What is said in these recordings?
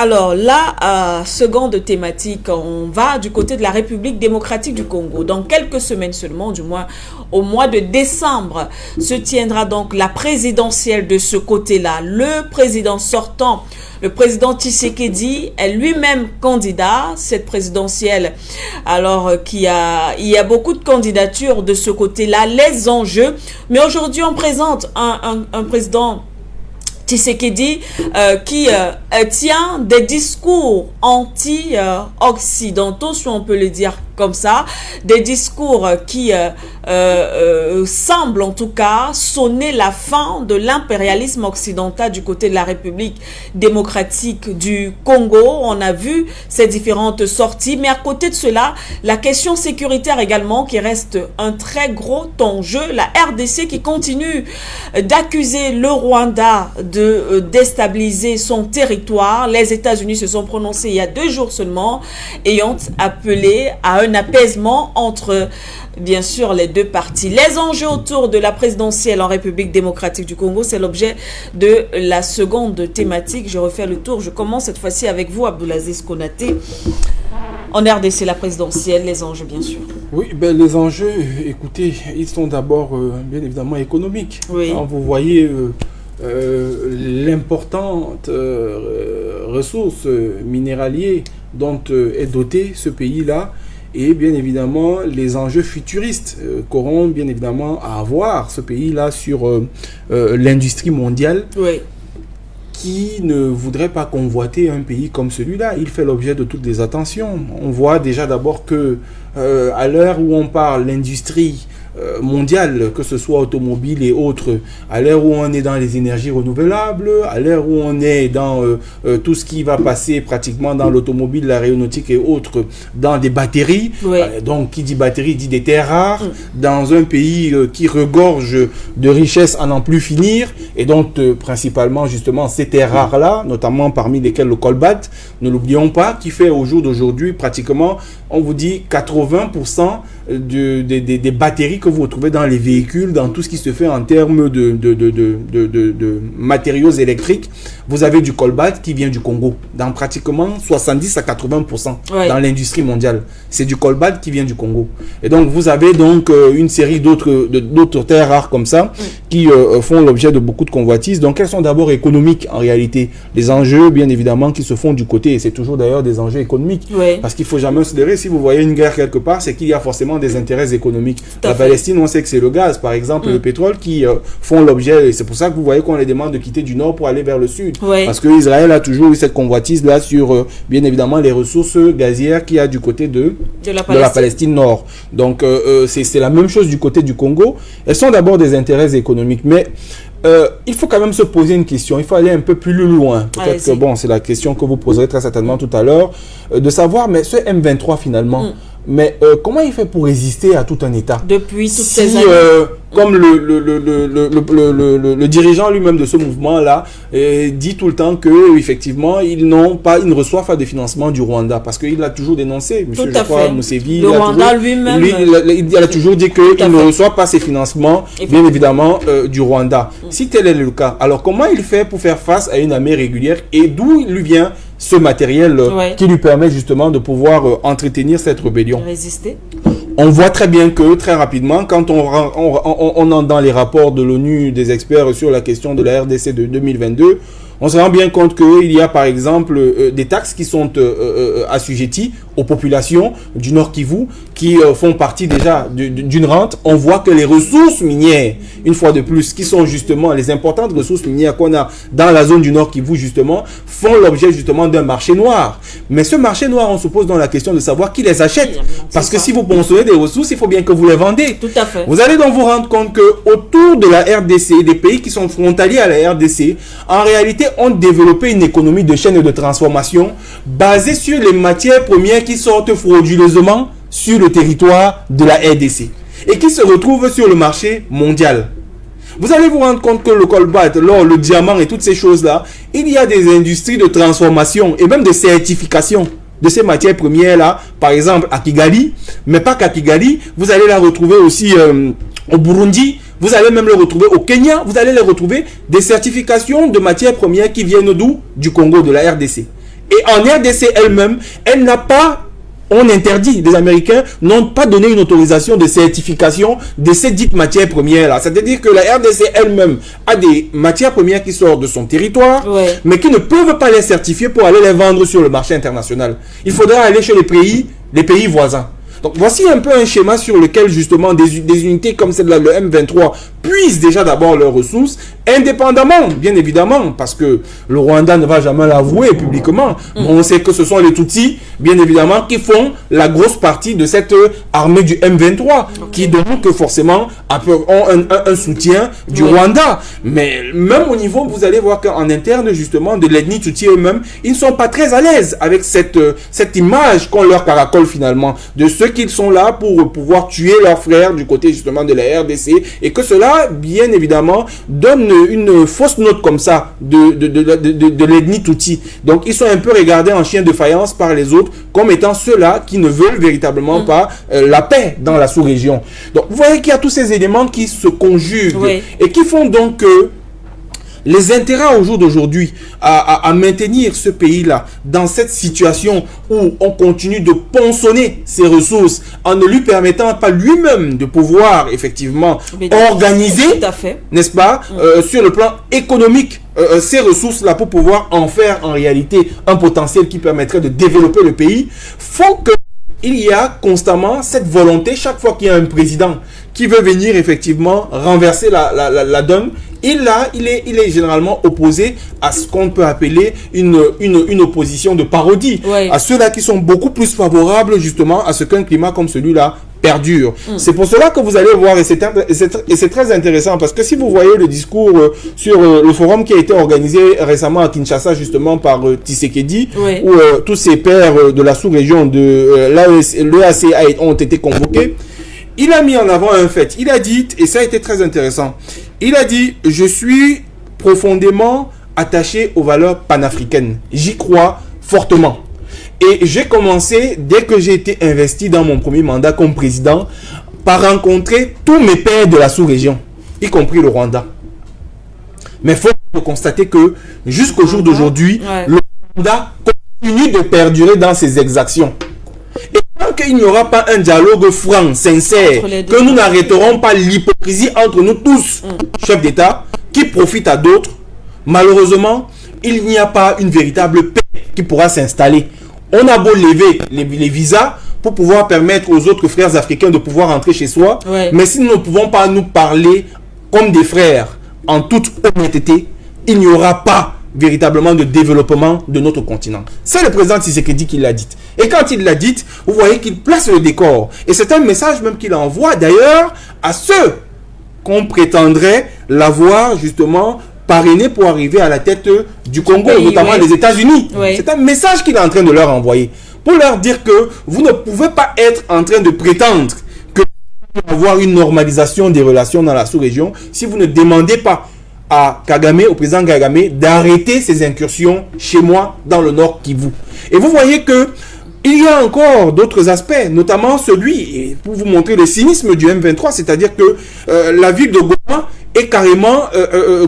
Alors la seconde thématique, on va du côté de la République démocratique du Congo. Dans quelques semaines seulement, du moins au mois de décembre, se tiendra donc la présidentielle de ce côté-là. Le président sortant, le président Tshisekedi, est lui-même candidat. Cette présidentielle, alors il y a beaucoup de candidatures de ce côté-là, les enjeux. Mais aujourd'hui, on présente un président Tshisekedi qui tient des discours anti-occidentaux, si on peut le dire comme ça, des discours qui semblent en tout cas sonner la fin de l'impérialisme occidental du côté de la République démocratique du Congo. On a vu ces différentes sorties, mais à côté de cela, la question sécuritaire également qui reste un très gros enjeu. La RDC qui continue d'accuser le Rwanda de déstabiliser son territoire. Les États-Unis se sont prononcés il y a 2 jours seulement et ont appelé à un apaisement entre, bien sûr, les deux parties. Les enjeux autour de la présidentielle en République démocratique du Congo, c'est l'objet de la seconde thématique. Je refais le tour. Je commence cette fois-ci avec vous, Abdoulaziz Konaté. En RDC, la présidentielle, les enjeux, bien sûr. Oui, ben, les enjeux, écoutez, ils sont d'abord, bien évidemment, économiques. Oui. Quand vous voyez l'importante ressource minéralière dont est doté ce pays-là, et bien évidemment les enjeux futuristes qu'auront bien évidemment à avoir ce pays-là sur l'industrie mondiale. Oui. Qui ne voudrait pas convoiter un pays comme celui-là? Il fait l'objet de toutes les attentions. On voit déjà d'abord que à l'heure où on parle l'industrie mondiale, que ce soit automobile et autres, à l'heure où on est dans les énergies renouvelables, à l'heure où on est dans tout ce qui va passer pratiquement dans l'automobile, l'aéronautique et autres, dans des batteries, oui. Donc qui dit batterie dit des terres rares, dans un pays qui regorge de richesses à n'en plus finir, et donc principalement justement ces terres rares-là, notamment parmi lesquelles le colbalt, ne l'oublions pas, qui fait au jour d'aujourd'hui pratiquement, on vous dit 80% des batteries que vous retrouvez dans les véhicules, dans tout ce qui se fait en termes de matériaux électriques. Vous avez du colbalt qui vient du Congo, dans pratiquement 70 à 80% ouais. Dans l'industrie mondiale. C'est du colbalt qui vient du Congo. Et donc, vous avez donc une série d'autres terres rares comme ça qui font l'objet de beaucoup de convoitises. Donc, elles sont d'abord économiques en réalité. Les enjeux, bien évidemment, qui se font du côté, et c'est toujours d'ailleurs des enjeux économiques. Ouais. Parce qu'il ne faut jamais se leurrer. Si vous voyez une guerre quelque part, c'est qu'il y a forcément des intérêts économiques. La fait. Palestine, on sait que c'est le gaz, par exemple, le pétrole qui font l'objet. Et c'est pour ça que vous voyez qu'on les demande de quitter du nord pour aller vers le sud. Ouais. Parce que Israël a toujours eu cette convoitise-là sur, bien évidemment, les ressources gazières qu'il y a du côté de la Palestine nord. Donc, c'est la même chose du côté du Congo. Elles sont d'abord des intérêts économiques. Mais il faut quand même se poser une question. Il faut aller un peu plus loin. Peut-être que, bon, c'est la question que vous poserez très certainement tout à l'heure. De savoir, mais ce M23, finalement... Mais comment il fait pour résister à tout un État depuis toutes ces années comme le dirigeant lui-même de ce mouvement-là dit tout le temps que effectivement ils ne reçoivent pas de financement du Rwanda parce qu'il a toujours dénoncé, monsieur Museveni, le Rwanda lui-même, il a toujours dit qu'il ne reçoit pas ces financements, bien évidemment, du Rwanda. Si tel est le cas, alors comment il fait pour faire face à une armée régulière et d'où il lui vient ce matériel qui lui permet justement de pouvoir entretenir cette rébellion. Résister. On voit très bien que très rapidement, quand on entre dans les rapports de l'ONU des experts sur la question de la RDC de 2022, on se rend bien compte qu'il y a par exemple des taxes qui sont assujetties aux populations du Nord Kivu qui font partie déjà d'une rente. On voit que les ressources minières, une fois de plus, qui sont justement les importantes ressources minières qu'on a dans la zone du Nord Kivu justement, font l'objet justement d'un marché noir. Mais ce marché noir, on se pose dans la question de savoir qui les achète. Parce que si vous consommez des ressources, il faut bien que vous les vendez. Tout à fait. Vous allez donc vous rendre compte que autour de la RDC, des pays qui sont frontaliers à la RDC, en réalité, ont développé une économie de chaîne de transformation basée sur les matières premières qui sortent frauduleusement sur le territoire de la RDC et qui se retrouvent sur le marché mondial. Vous allez vous rendre compte que le colbalt, l'or, le diamant et toutes ces choses-là, il y a des industries de transformation et même de certification de ces matières premières-là, par exemple à Kigali, mais pas qu'à Kigali, vous allez la retrouver aussi au Burundi, vous allez même le retrouver au Kenya, vous allez les retrouver des certifications de matières premières qui viennent d'où? Du Congo, de la RDC. Et en RDC elle-même, elle n'a pas, on interdit, les Américains n'ont pas donné une autorisation de certification de ces dites matières premières-là. C'est-à-dire que la RDC elle-même a des matières premières qui sortent de son territoire, mais qui ne peuvent pas les certifier pour aller les vendre sur le marché international. Il faudra aller chez les pays voisins. Donc voici un peu un schéma sur lequel justement des unités comme celle-là, le M23, puissent déjà d'abord leurs ressources, indépendamment, bien évidemment, parce que le Rwanda ne va jamais l'avouer publiquement. On sait que ce sont les Tutsis, bien évidemment, qui font la grosse partie de cette armée du M23, qui donc forcément ont un soutien du Rwanda. Mais même au niveau, vous allez voir qu'en interne justement de l'ethnie Tutsi eux-mêmes, ils ne sont pas très à l'aise avec cette image qu'on leur caracole finalement, de ceux qui sont là pour pouvoir tuer leurs frères du côté justement de la RDC, et que cela, bien évidemment, donne une fausse note comme ça de l'ethnie Tutsi. Donc ils sont un peu regardés en chien de faïence par les autres comme étant ceux-là qui ne veulent véritablement pas la paix dans la sous-région. Donc vous voyez qu'il y a tous ces éléments qui se conjuguent et qui font donc que les intérêts au jour d'aujourd'hui à maintenir ce pays-là dans cette situation où on continue de ponçonner ses ressources en ne lui permettant pas lui-même de pouvoir effectivement organiser, n'est-ce pas, sur le plan économique, ces ressources-là pour pouvoir en faire en réalité un potentiel qui permettrait de développer le pays, font que il y a constamment cette volonté, chaque fois qu'il y a un président qui veut venir effectivement renverser la donne, il est généralement opposé à ce qu'on peut appeler une opposition de parodie, à ceux-là qui sont beaucoup plus favorables justement à ce qu'un climat comme celui-là perdure. C'est pour cela que vous allez voir, et c'est très intéressant, parce que si vous voyez le discours sur le forum qui a été organisé récemment à Kinshasa justement par Tshisekedi, où tous ces pairs de la sous-région de l'EAC ont été convoqués, il a mis en avant un fait. Il a dit, et ça a été très intéressant, il a dit: je suis profondément attaché aux valeurs panafricaines. J'y crois fortement. Et j'ai commencé, dès que j'ai été investi dans mon premier mandat comme président, par rencontrer tous mes pairs de la sous-région, y compris le Rwanda. Mais il faut constater que jusqu'au jour d'aujourd'hui, le Rwanda continue de perdurer dans ses exactions. Et tant qu'il n'y aura pas un dialogue franc, sincère, que nous n'arrêterons pas l'hypocrisie entre nous tous, chefs d'État, qui profitent à d'autres, malheureusement, il n'y a pas une véritable paix qui pourra s'installer. On a beau lever les visas pour pouvoir permettre aux autres frères africains de pouvoir entrer chez soi, mais si nous ne pouvons pas nous parler comme des frères, en toute honnêteté, il n'y aura pas véritablement de développement de notre continent. C'est le président Tshisekedi qui l'a dit. Et quand il l'a dit, vous voyez qu'il place le décor. Et c'est un message même qu'il envoie d'ailleurs à ceux qu'on prétendrait l'avoir justement parrainé pour arriver à la tête du Congo, notamment les États-Unis. C'est un message qu'il est en train de leur envoyer. Pour leur dire que vous ne pouvez pas être en train de prétendre que vous allez avoir une normalisation des relations dans la sous-région si vous ne demandez pas à Kagame, au président Kagame, d'arrêter ses incursions chez moi dans le Nord Kivu. Et vous voyez que il y a encore d'autres aspects, notamment celui, et pour vous montrer le cynisme du M23, c'est-à-dire que la ville de Goma est carrément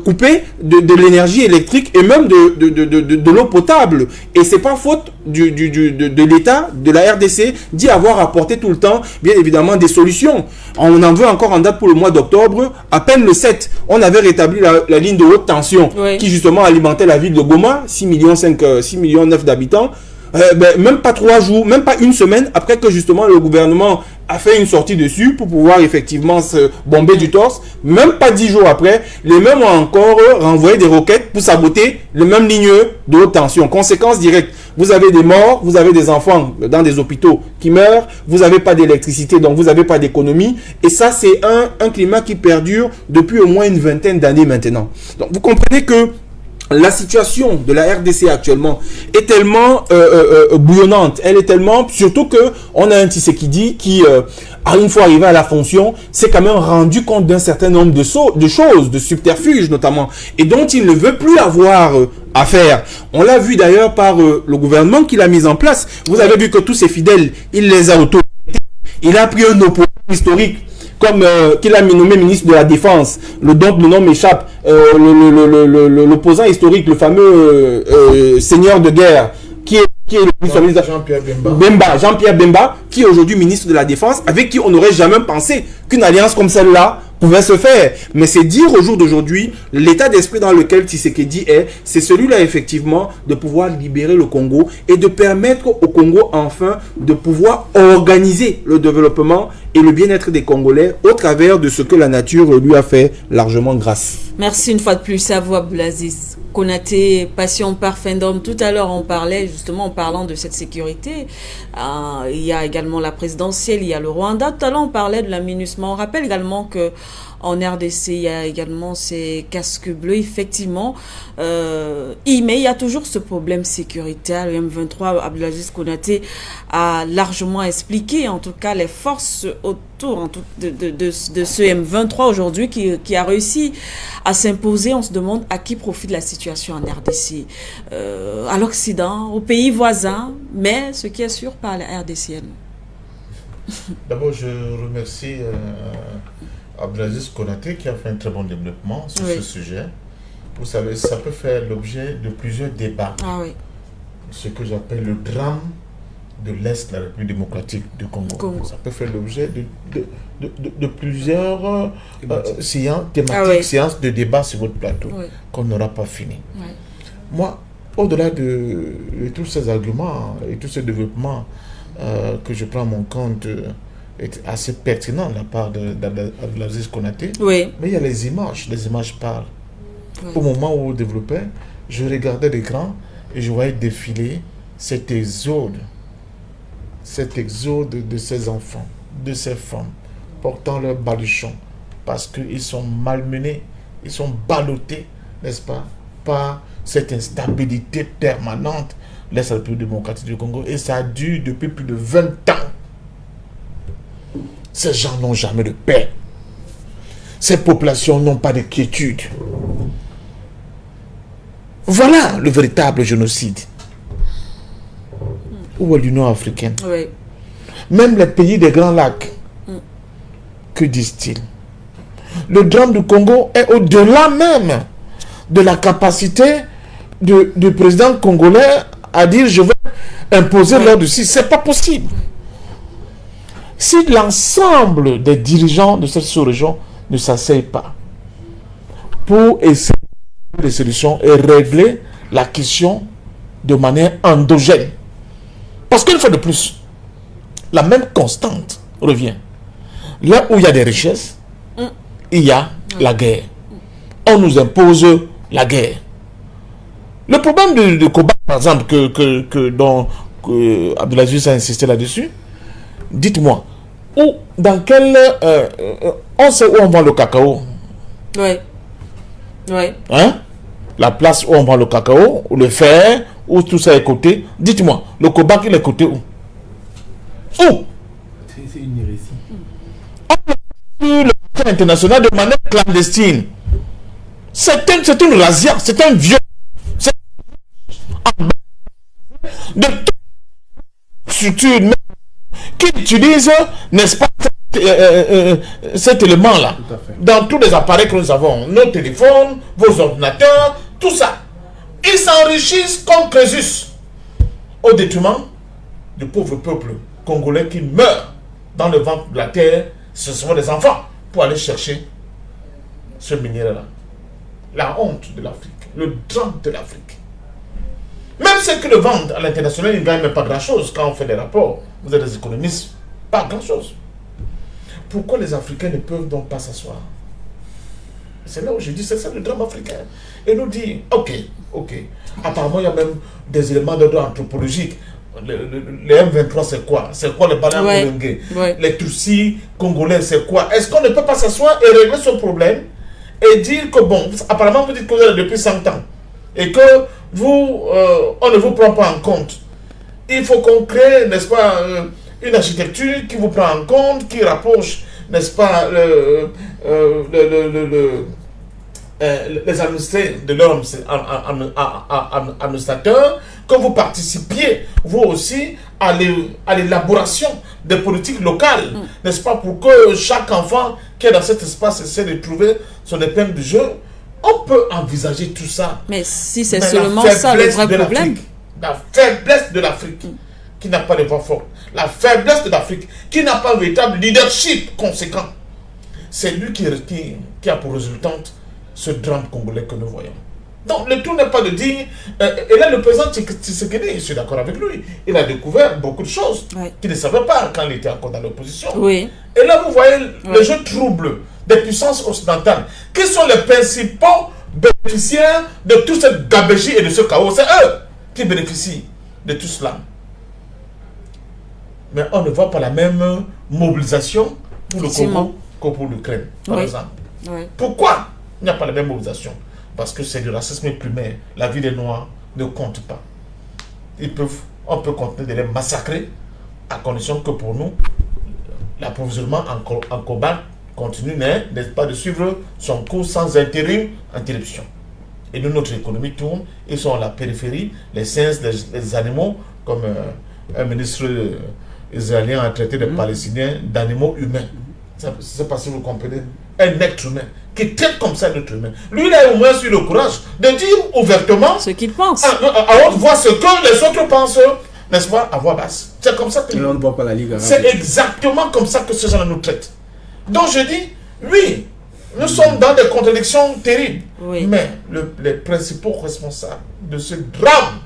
coupée de l'énergie électrique et même de l'eau potable. Et c'est pas faute de l'État, de la RDC, d'y avoir apporté tout le temps, bien évidemment, des solutions. On en veut encore en date pour le mois d'octobre. À peine le 7, on avait rétabli la ligne de haute tension qui justement alimentait la ville de Goma, 6 millions 9 d'habitants. Même pas 3 jours, même pas une semaine après que justement le gouvernement a fait une sortie dessus pour pouvoir effectivement se bomber du torse, même pas 10 jours après, les mêmes ont encore renvoyé des roquettes pour saboter les mêmes lignes de haute tension. Conséquence directe, vous avez des morts, vous avez des enfants dans des hôpitaux qui meurent, vous n'avez pas d'électricité, donc vous n'avez pas d'économie, et ça c'est un climat qui perdure depuis au moins une vingtaine d'années maintenant. Donc vous comprenez que la situation de la RDC actuellement est tellement bouillonnante, elle est tellement, surtout que on a un Tshisekedi qui, une fois arrivé à la fonction, s'est quand même rendu compte d'un certain nombre de choses, de subterfuges notamment, et dont il ne veut plus avoir à faire. On l'a vu d'ailleurs par le gouvernement qu'il a mis en place. Vous avez vu que tous ses fidèles, il les a auto. Il a pris un opposant historique comme qu'il a nommé ministre de la Défense, dont le nom m'échappe, l'opposant historique, le fameux seigneur de guerre, qui qui est le ministre Jean-Pierre Jean-Pierre Bemba, qui est aujourd'hui ministre de la Défense, avec qui on n'aurait jamais pensé qu'une alliance comme celle-là pouvait se faire. Mais c'est dire au jour d'aujourd'hui, l'état d'esprit dans lequel Tshisekedi est, c'est celui-là effectivement de pouvoir libérer le Congo et de permettre au Congo enfin de pouvoir organiser le développement et le bien-être des Congolais au travers de ce que la nature lui a fait largement grâce. Merci une fois de plus à vous, Abdelaziz Konaté, passion par fin d'homme. Tout à l'heure, on parlait justement en parlant de cette sécurité. Il y a également la présidentielle, il y a le Rwanda. Tout à l'heure, on parlait de la MINUSMA. On rappelle également que en RDC, il y a également ces casques bleus, effectivement. Mais il y a toujours ce problème sécuritaire. Le M23, Abdelaziz Konaté a largement expliqué, en tout cas, les forces autour de ce M23 aujourd'hui qui a réussi à s'imposer. On se demande à qui profite la situation en RDC. À l'Occident, aux pays voisins, mais ce qui est sûr par la RDCN. D'abord, je remercie Abdelaziz Konaté qui a fait un très bon développement sur ce sujet. Vous savez, ça peut faire l'objet de plusieurs débats. Ah oui. Ce que j'appelle le drame de l'Est de la République démocratique du Congo. Ça peut faire l'objet de plusieurs séances de débat sur votre plateau qu'on n'aura pas fini. Moi, au-delà de tous ces arguments et tous ces développements que je prends à mon compte est assez pertinent de la part d'Abdelaziz Konaté. Oui. Mais il y a les images parlent. Au moment où on développait, je regardais l'écran et je voyais défiler cet exode de ces enfants, de ces femmes, portant leurs baluchons, parce qu'ils sont malmenés, ils sont ballottés, n'est-ce pas, par cette instabilité permanente de la République démocratique du Congo. Et ça dure depuis plus de 20 ans. Ces gens n'ont jamais de paix. Ces populations n'ont pas de quiétude. Voilà le véritable génocide. Où est l'Union africaine? Oui. Même les pays des Grands Lacs. Que disent-ils? Le drame du Congo est au-delà même de la capacité du président congolais à dire je vais imposer l'ordre ici. C'est pas possible. Si l'ensemble des dirigeants de cette sous-région ne s'asseyent pas pour essayer des solutions et régler la question de manière endogène. Parce qu'une fois de plus, la même constante revient. Là où il y a des richesses, il y a la guerre. On nous impose la guerre. Le problème de Koba, par exemple, dont Abdelaziz a insisté là-dessus, dites-moi, dans quel... on sait où on vend le cacao. Oui. Oui. Hein? La place où on vend le cacao, ou le fer, où tout ça est coté. Dites-moi, le Koba, il est coté où? Où? C'est une hérésie. Le marché international de manière clandestine. C'est une razzia, c'est un viol. De toute structure qui utilise, n'est-ce pas, cet élément-là dans tous les appareils que nous avons, nos téléphones, vos ordinateurs, tout ça. Ils s'enrichissent comme Crésus au détriment du pauvre peuple congolais qui meurt dans le ventre de la terre. Ce sont des enfants pour aller chercher ce minerai-là. La honte de l'Afrique, le drame de l'Afrique. Même ceux qui le vendent à l'international, ils ne gagnent même pas grand-chose quand on fait des rapports. Vous êtes des économistes, pas grand-chose. Pourquoi les Africains ne peuvent donc pas s'asseoir? C'est là où je dis, c'est ça le drame africain. Et nous dit, ok. Apparemment, il y a même des éléments d'ordre anthropologique. Les M23, c'est quoi? C'est quoi les Bananes Bolingé? Les Tutsis congolais, c'est quoi? Est-ce qu'on ne peut pas s'asseoir et régler ce problème et dire que, bon, apparemment, vous dites que vous êtes depuis 100 ans et que vous, on ne vous prend pas en compte. Il faut qu'on crée, n'est-ce pas, une architecture qui vous prend en compte, qui rapproche, n'est-ce pas, les administrés de leurs administrateurs, que vous participiez, vous aussi, à l'élaboration des politiques locales, n'est-ce pas, pour que chaque enfant qui est dans cet espace essaie de trouver son épingle du jeu. On peut envisager tout ça. Mais si c'est seulement ça le vrai problème. la faiblesse de l'Afrique qui n'a pas de voix forte, la faiblesse de l'Afrique qui n'a pas un véritable leadership conséquent. C'est lui qui a pour résultante ce drame congolais que nous voyons. Donc le tout n'est pas de dire... et là, le président Tshisekedi, je suis d'accord avec lui, il a découvert beaucoup de choses qu'il ne savait pas quand il était encore dans l'opposition. Oui. Et là, vous voyez le jeu trouble des puissances occidentales. Qui sont les principaux bénéficiaires de toute cette gabégie et de ce chaos? C'est eux qui bénéficient de tout cela. Mais on ne voit pas la même mobilisation pour le Congo que pour l'Ukraine, par exemple. Oui. Pourquoi il n'y a pas la même mobilisation? Parce que c'est du racisme primaire. La vie des Noirs ne compte pas. On peut continuer de les massacrer à condition que pour nous, l'approvisionnement en cobalt continue, n'est-ce pas, de suivre son cours sans interruption. Et nous, notre économie tourne, ils sont à la périphérie, les singes, les animaux, comme un ministre israélien a traité les Palestiniens d'animaux humains. Je ne sais pas si vous comprenez. Un être humain qui traite comme ça un être humain. Lui, il a au moins eu le courage de dire ouvertement ce qu'il pense. À haute voix ce que les autres pensent, n'est-ce pas, à voix basse. C'est comme ça que on ne voit pas la Ligue arabe. C'est exactement comme ça que ces gens nous traitent. Donc je dis, oui, nous sommes dans des contradictions terribles. Oui. Mais les principaux responsables de ce drame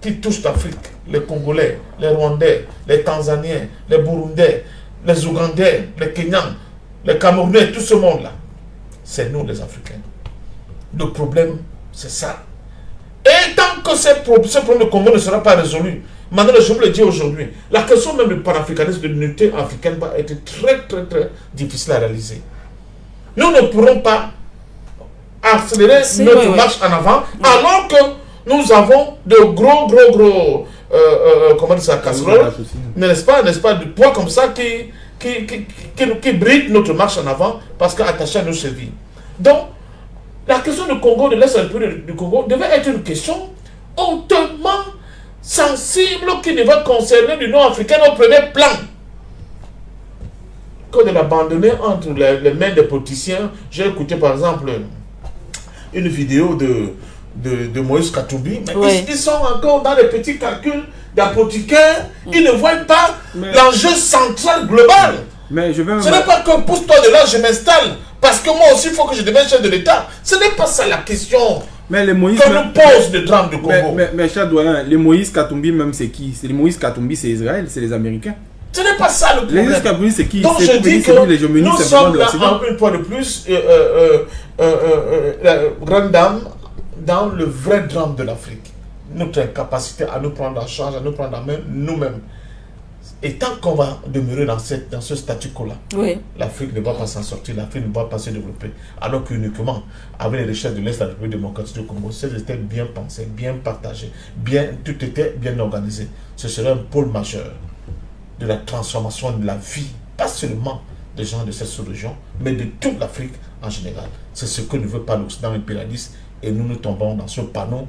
qui touche l'Afrique, les Congolais, les Rwandais, les Tanzaniens, les Burundais, les Ougandais, les Kenyans, les Camerounais, tout ce monde-là, c'est nous les Africains. Le problème, c'est ça. Et tant que ce problème de Congo ne sera pas résolu, maintenant, je vous le dis aujourd'hui, la question même du panafricanisme, de l'unité africaine va être très, très, très difficile à réaliser. Nous ne pourrons pas accélérer notre marche en avant, alors que nous avons de gros, comment dire ça, casseroles, n'est-ce pas, du poids comme ça qui bride notre marche en avant parce qu'attaché à nos chevilles. Donc, la question du Congo, de l'Est du Congo, devait être une question hautement sensible qui devait concerner l'Union africaine au premier plan. Que de l'abandonner entre les mains des politiciens. J'ai écouté par exemple une vidéo de Moïse Katumbi, mais ils sont encore dans les petits calculs d'apothicaires, ils ne voient pas l'enjeu central global. Mais ce n'est pas que pousse-toi de là, je m'installe, parce que moi aussi il faut que je devienne chef de l'État. Ce n'est pas ça la question que nous pose le drame du Congo. Mais cher doyen, les Moïse Katumbi même c'est qui? C'est les Moïse Katumbi, c'est Israël, c'est les Américains. Ce n'est pas ça le problème. Les Moïse Katumbi c'est qui? Donc je dis que nous sommes là, une fois de plus, la grande dame dans le vrai drame de l'Afrique. Notre incapacité à nous prendre en charge, à nous prendre en main nous-mêmes. Et tant qu'on va demeurer dans ce statu quo-là, l'Afrique ne va pas s'en sortir, l'Afrique ne va pas se développer. Alors qu'uniquement, avec les richesses de l'Est de la République démocratique du Congo, si elles étaient bien pensées, bien partagées, tout était bien organisé, ce serait un pôle majeur de la transformation de la vie, pas seulement des gens de cette sous-région, mais de toute l'Afrique en général. C'est ce que ne veut pas l'Occident impérialiste, et nous tombons dans ce panneau,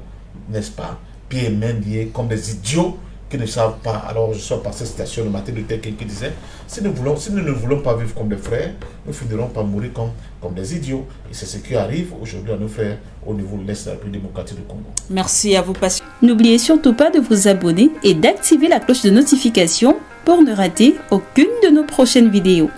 n'est-ce pas, pieds et mains liés comme des idiots qui ne savent pas. Alors je sors par cette citation de Martin Luther King qui disait, si nous ne voulons pas vivre comme des frères, nous finirons par mourir comme des idiots. Et c'est ce qui arrive aujourd'hui à nos frères au niveau de l'Est de la République démocratique du Congo. Merci à vous, Passion. N'oubliez surtout pas de vous abonner et d'activer la cloche de notification pour ne rater aucune de nos prochaines vidéos.